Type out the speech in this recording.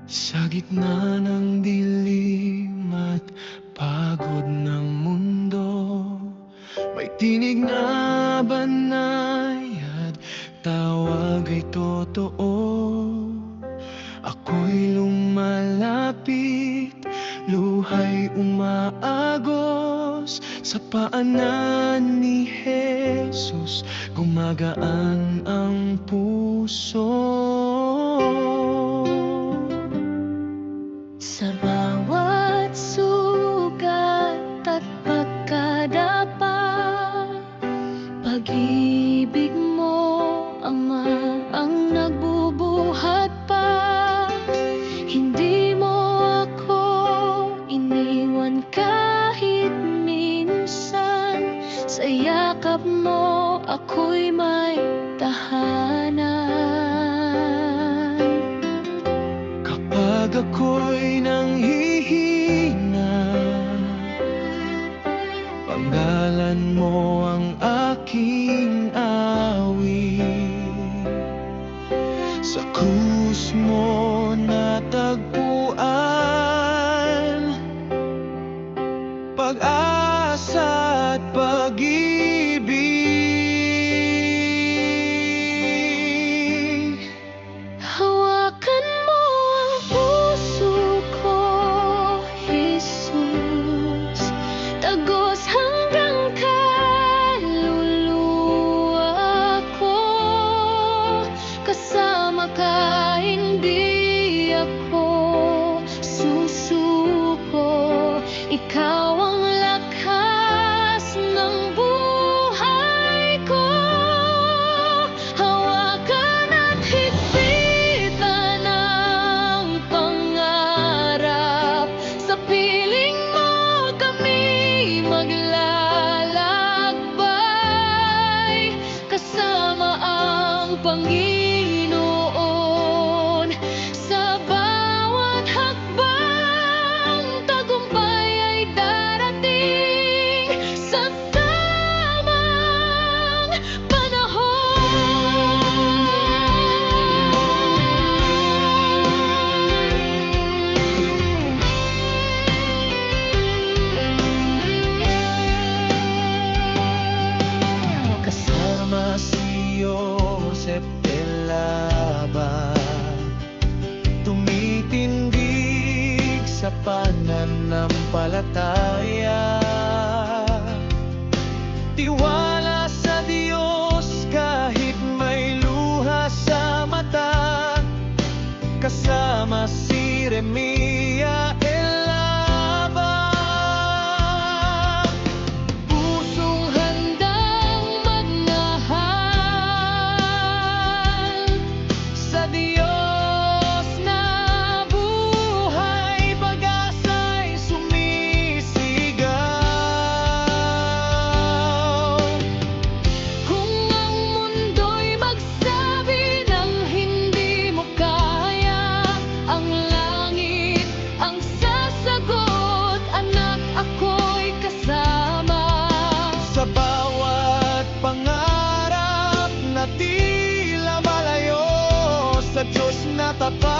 Sa gitna ng dilim at pagod ng mundo, may tinig na banayad, tawag ay totoo. Ako'y lumalapit, luha'y umaagos sa paanan ni Jesus, gumagaan ang puso. Sa bawat sugat at pagkadapa, pag-ibig mo, Ama, ang nagbubuhat pa. Hindi mo ako iniwan kahit minsan, sa yakap mo ako'y may tahanan. Kapag ako'y nanghihina, panggalan mo ang aking awit. Sa krus mo natagpuan pag-asa at pag-ibig. Hawakan mo ang puso ko, Jesus, tagos hanggang kaluluwa ko. Kasama ka, hindi ako susuko. Ikaw ang lakas ng buhay ko. Hawakan at higpitan ang pangarap. Sa piling mo kami maglalakbay, kasama ang Panginoon. Sa bawat hakbang, tagumpay ay darating sa tamang panahon. Kasama si Joseph de Laba, tumitindig sa pananampalataya. Tiwala sa Diyos kahit may luha sa mata. Kasama si Remia Elaba, pusong Handang magmahal sa Diyos na buhay, pag-asa'y sumisigaw. kung ang mundo'y magsabi ng hindi mo kaya, ang langit ang sasagot, anak, ako'y kasama. Sa bawat pangarap na tila malayo, sa Diyos na tapat